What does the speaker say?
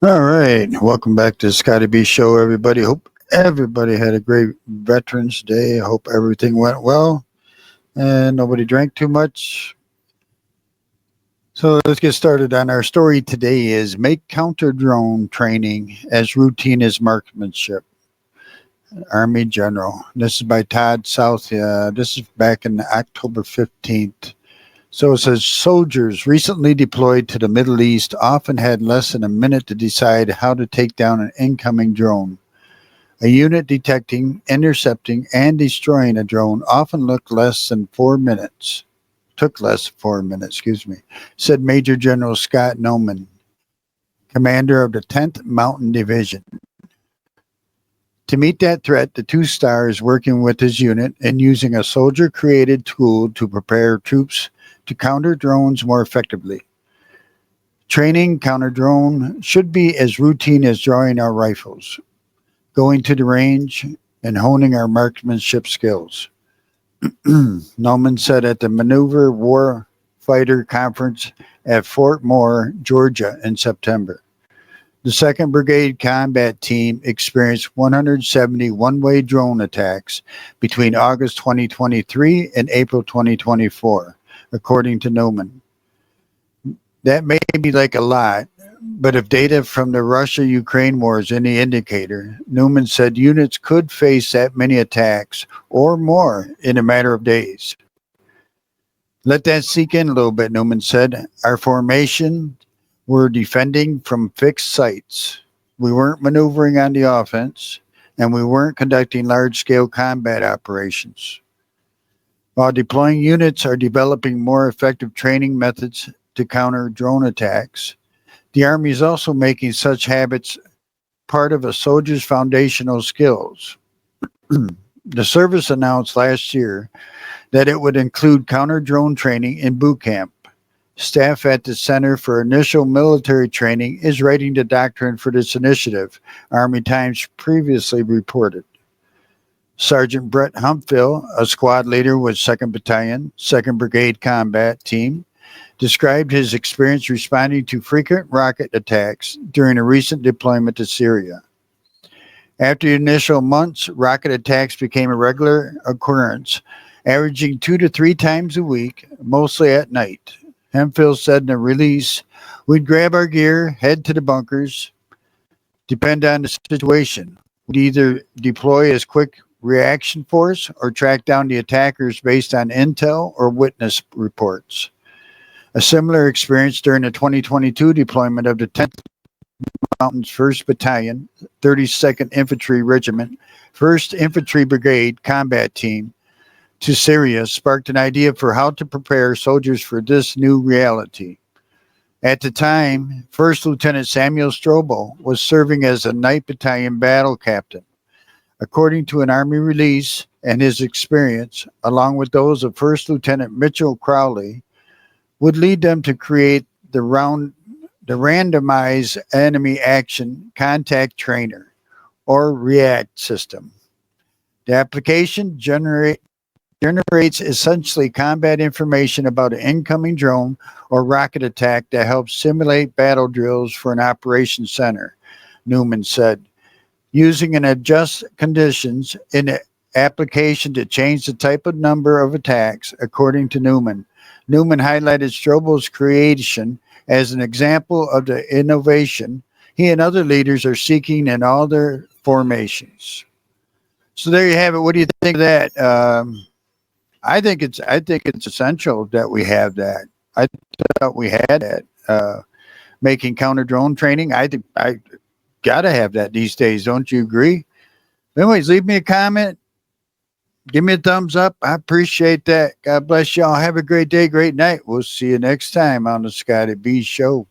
All right, welcome back to the Scotty B Show, everybody. Hope everybody had a great Veterans Day. Hope everything went well and nobody drank too much. So let's get started on our story today is make counter drone training as routine as marksmanship. Army General. This is by Todd South. This is back in October 15th. So it says soldiers recently deployed to the Middle East often had less than a minute to decide how to take down an incoming drone. A unit detecting, intercepting, and destroying a drone often took less than 4 minutes, said Major General Scott Noman, commander of the 10th Mountain Division. To meet that threat, the two stars working with his unit and using a soldier created tool to prepare troops to counter drones more effectively. Training counter drone should be as routine as drawing our rifles, going to the range, and honing our marksmanship skills. Noman said at the Maneuver War Fighter Conference at Fort Moore, Georgia in September. The 2nd Brigade Combat Team experienced 170 one-way drone attacks between August 2023 and April 2024, according to Noman. That may be like a lot, but if data from the Russia-Ukraine war is any indicator, Newman said units could face that many attacks or more in a matter of days. Let that sink in a little bit, Newman said. Our formation were defending from fixed sites. We weren't maneuvering on the offense, and we weren't conducting large-scale combat operations. While deploying units are developing more effective training methods to counter drone attacks, the Army is also making such habits part of a soldier's foundational skills. The service announced last year that it would include counter drone training in boot camp. Staff at the Center for Initial Military Training is writing the doctrine for this initiative, Army Times previously reported. Sergeant Brett Humphill, a squad leader with 2nd Battalion, 2nd Brigade Combat Team, described his experience responding to frequent rocket attacks during a recent deployment to Syria. After the initial months, rocket attacks became a regular occurrence, averaging 2 to 3 times a week, mostly at night. Hemphill said in a release, "We'd grab our gear, head to the bunkers, depend on the situation. We'd either deploy as quick reaction force or track down the attackers based on intel or witness reports." A similar experience during the 2022 deployment of the 10th Mountains 1st Battalion, 32nd Infantry Regiment, 1st Infantry Brigade Combat Team to Syria sparked an idea for how to prepare soldiers for this new reality. At the time, 1st Lieutenant Samuel Strobel was serving as a Night Battalion battle captain. According to an Army release and his experience, along with those of 1st Lieutenant Mitchell Crowley, would lead them to create the randomized enemy action contact trainer or REACT system. The application generates essentially combat information about an incoming drone or rocket attack that helps simulate battle drills for an operations center, Newman said. Using and adjust conditions in the application to change the type of number of attacks, according to Newman. Newman highlighted Strobel's creation as an example of the innovation he and other leaders are seeking in all their formations. So there you have it. What do you think of that? I think it's essential that we have that. I thought we had that. Making counter drone training. I think I gotta have that these days. Don't you agree? Anyways, leave me a comment. Give me a thumbs up. I appreciate that. God bless y'all. Have a great day, great night. We'll see you next time on the Scotty B Show.